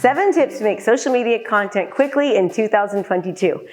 7 tips to make social media content quickly in 2022.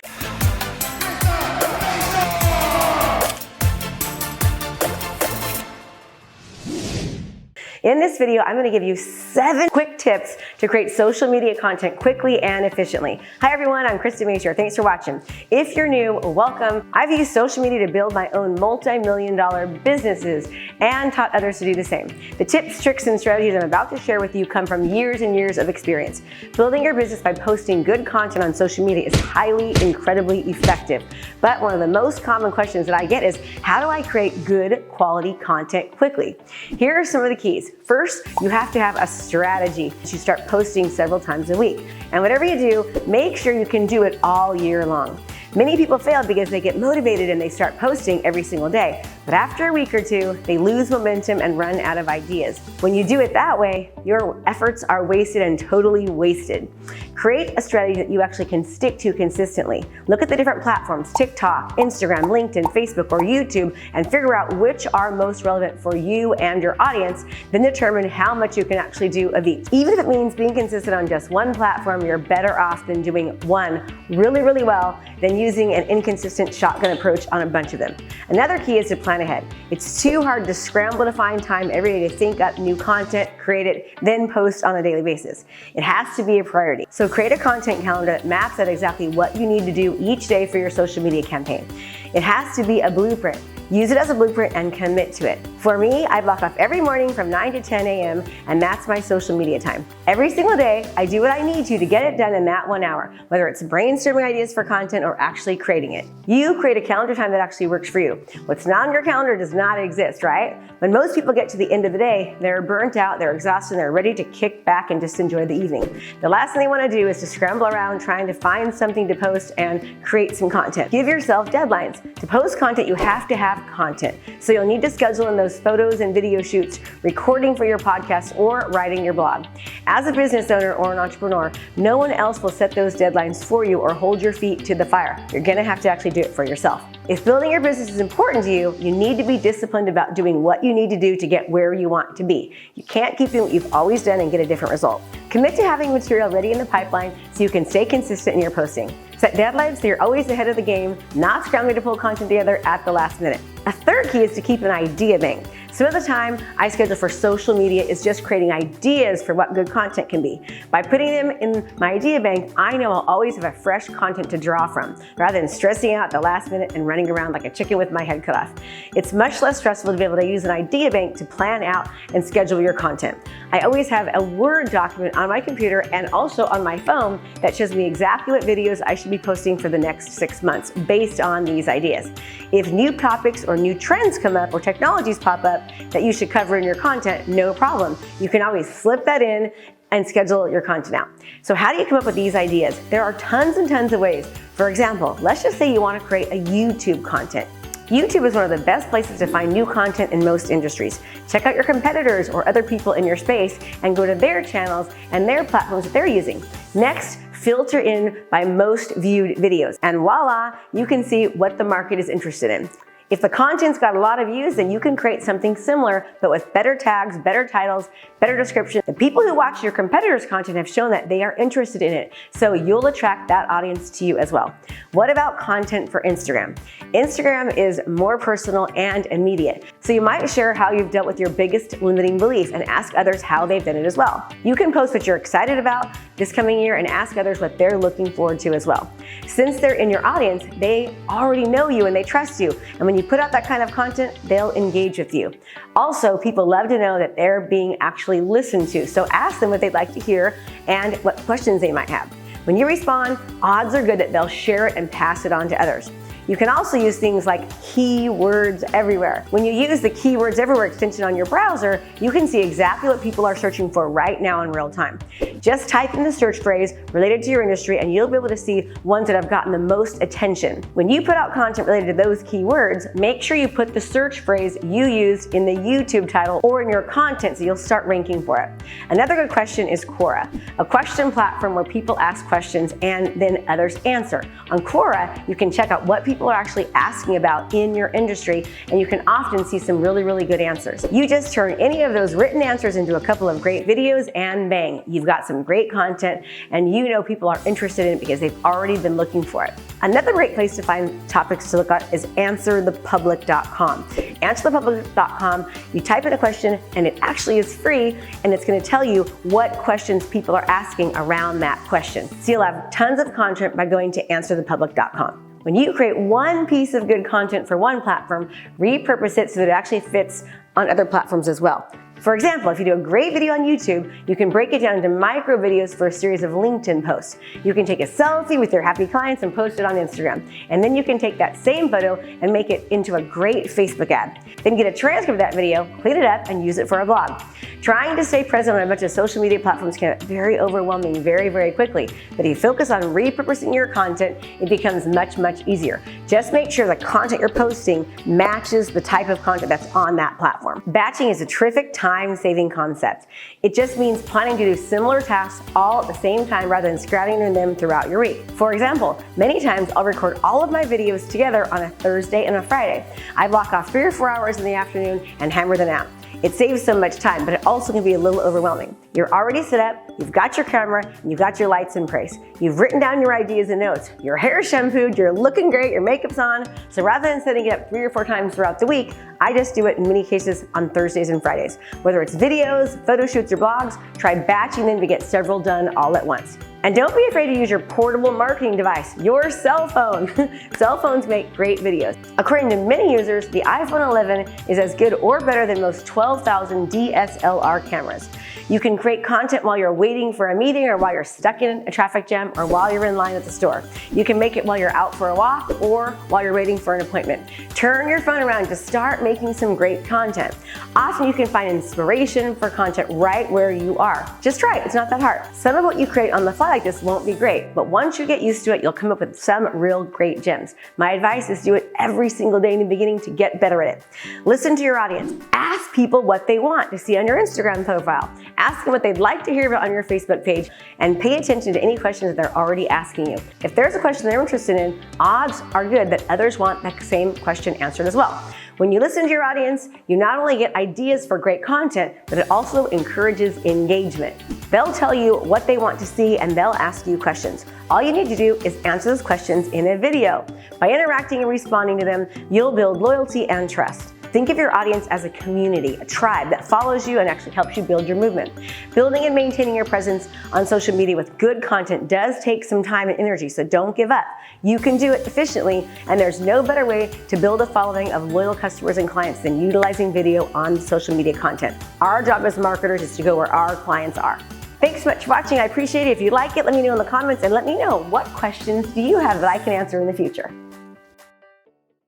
In this video, I'm going to give you 7 quick tips to create social media content quickly and efficiently. Hi everyone, I'm Krista Mashore. Thanks for watching. If you're new, welcome. I've used social media to build my own multi-million-dollar businesses and taught others to do the same. The tips, tricks, and strategies I'm about to share with you come from years and years of experience. Building your business by posting good content on social media is highly, incredibly effective. But one of the most common questions that I get is, how do I create good quality content quickly? Here are some of the keys. First, you have to have a strategy. You start posting several times a week. And whatever you do, make sure you can do it all year long. Many people fail because they get motivated and they start posting every single day. But after a week or two, they lose momentum and run out of ideas. When you do it that way, your efforts are wasted and totally wasted. Create a strategy that you actually can stick to consistently. Look at the different platforms, TikTok, Instagram, LinkedIn, Facebook, or YouTube, and figure out which are most relevant for you and your audience, then determine how much you can actually do of each. Even if it means being consistent on just one platform, you're better off than doing one really, really well than using an inconsistent shotgun approach on a bunch of them. Another key is to plan ahead. It's too hard to scramble to find time every day to think up new content, create it, then post on a daily basis. It has to be a priority. So create a content calendar that maps out exactly what you need to do each day for your social media campaign. It has to be a blueprint. Use it as a blueprint and commit to it. For me, I block off every morning from 9 to 10 a.m. and that's my social media time. Every single day, I do what I need to get it done in that 1 hour, whether it's brainstorming ideas for content or actually creating it. You create a calendar time that actually works for you. What's not on your calendar does not exist, right? When most people get to the end of the day, they're burnt out, they're exhausted, and they're ready to kick back and just enjoy the evening. The last thing they want to do is to scramble around trying to find something to post and create some content. Give yourself deadlines. To post content, you have to have content. So you'll need to schedule in those photos and video shoots, recording for your podcast, or writing your blog. As a business owner or an entrepreneur, no one else will set those deadlines for you or hold your feet to the fire. You're gonna have to actually do it for yourself. If building your business is important to you, you need to be disciplined about doing what you need to do to get where you want to be. You can't keep doing what you've always done and get a different result. Commit to having material ready in the pipeline so you can stay consistent in your posting. Set deadlines so you're always ahead of the game, not scrambling to pull content together at the last minute. A third key is to keep an idea bank. Some of the time I schedule for social media is just creating ideas for what good content can be. By putting them in my idea bank, I know I'll always have a fresh content to draw from, rather than stressing out at the last minute and running around like a chicken with my head cut off. It's much less stressful to be able to use an idea bank to plan out and schedule your content. I always have a Word document on my computer and also on my phone that shows me exactly what videos I should be posting for the next 6 months based on these ideas. If new topics or new trends come up or technologies pop up that you should cover in your content, no problem. You can always slip that in and schedule your content out. So how do you come up with these ideas? There are tons and tons of ways. For example, let's just say you want to create a YouTube content. YouTube is one of the best places to find new content in most industries. Check out your competitors or other people in your space and go to their channels and their platforms that they're using. Next, filter in by most viewed videos, and voila, you can see what the market is interested in. If the content's got a lot of views, then you can create something similar, but with better tags, better titles, better description. The people who watch your competitors' content have shown that they are interested in it, so you'll attract that audience to you as well. What about content for Instagram? Instagram is more personal and immediate, so you might share how you've dealt with your biggest limiting belief and ask others how they've done it as well. You can post what you're excited about this coming year and ask others what they're looking forward to as well. Since they're in your audience, they already know you and they trust you, and when you put out that kind of content, they'll engage with you. Also, people love to know that they're being actually listened to, so ask them what they'd like to hear and what questions they might have. When you respond, odds are good that they'll share it and pass it on to others. You can also use things like keywords everywhere. When you use the keywords everywhere extension on your browser, you can see exactly what people are searching for right now in real time. Just type in the search phrase related to your industry and you'll be able to see ones that have gotten the most attention. When you put out content related to those keywords, make sure you put the search phrase you used in the YouTube title or in your content so you'll start ranking for it. Another good question is Quora, a question platform where people ask questions and then others answer. On Quora, you can check out what people people are actually asking about in your industry, and you can often see some really, really good answers. You just turn any of those written answers into a couple of great videos and bang, you've got some great content, and you know people are interested in it because they've already been looking for it. Another great place to find topics to look at is answerthepublic.com. Answerthepublic.com, you type in a question and it actually is free, and it's going to tell you what questions people are asking around that question. So you'll have tons of content by going to answerthepublic.com. When you create one piece of good content for one platform, repurpose it so that it actually fits on other platforms as well. For example, if you do a great video on YouTube, you can break it down into micro videos for a series of LinkedIn posts. You can take a selfie with your happy clients and post it on Instagram. And then you can take that same photo and make it into a great Facebook ad. Then get a transcript of that video, clean it up, and use it for a blog. Trying to stay present on a bunch of social media platforms can get very overwhelming very, very quickly. But if you focus on repurposing your content, it becomes much, much easier. Just make sure the content you're posting matches the type of content that's on that platform. Batching is a terrific time-saving concept. It just means planning to do similar tasks all at the same time rather than scatting them throughout your week. For example, many times I'll record all of my videos together on a Thursday and a Friday. I block off 3 or 4 hours in the afternoon and hammer them out. It saves so much time, but it also can be a little overwhelming. You're already set up, you've got your camera, and you've got your lights in place. You've written down your ideas and notes. Your hair is shampooed, you're looking great, your makeup's on. So rather than setting it up 3 or 4 times throughout the week, I just do it in many cases on Thursdays and Fridays. Whether it's videos, photo shoots, or blogs, try batching them to get several done all at once. And don't be afraid to use your portable marketing device, your cell phone. Cell phones make great videos. According to many users, the iPhone 11 is as good or better than most 12,000 DSLR cameras. You can create content while you're waiting for a meeting, or while you're stuck in a traffic jam, or while you're in line at the store. You can make it while you're out for a walk or while you're waiting for an appointment. Turn your phone around to start making some great content. Often you can find inspiration for content right where you are. Just try it, it's not that hard. Some of what you create on the fly like this won't be great, but once you get used to it, you'll come up with some real great gems. My advice is do it every single day in the beginning to get better at it. Listen to your audience. Ask people what they want to see on your Instagram profile. Ask them what they'd like to hear about on your Facebook page, and pay attention to any questions they're already asking you. If there's a question they're interested in, odds are good that others want that same question answered as well. When you listen to your audience, you not only get ideas for great content, but it also encourages engagement. They'll tell you what they want to see, and they'll ask you questions. All you need to do is answer those questions in a video. By interacting and responding to them, you'll build loyalty and trust. Think of your audience as a community, a tribe that follows you and actually helps you build your movement. Building and maintaining your presence on social media with good content does take some time and energy, so don't give up. You can do it efficiently, and there's no better way to build a following of loyal customers and clients than utilizing video on social media content. Our job as marketers is to go where our clients are. Thanks so much for watching. I appreciate it. If you like it, let me know in the comments, and let me know what questions do you have that I can answer in the future.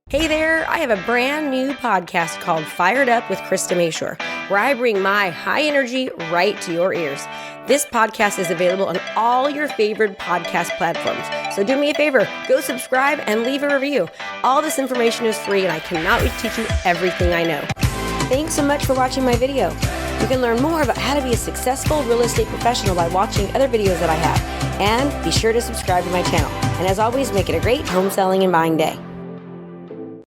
Hey there, I have a brand new podcast called Fired Up with Krista Mashore, where I bring my high energy right to your ears. This podcast is available on all your favorite podcast platforms. So do me a favor, go subscribe and leave a review. All this information is free, and I cannot wait to teach you everything I know. Thanks so much for watching my video. You can learn more about how to be a successful real estate professional by watching other videos that I have. And be sure to subscribe to my channel. And as always, make it a great home selling and buying day.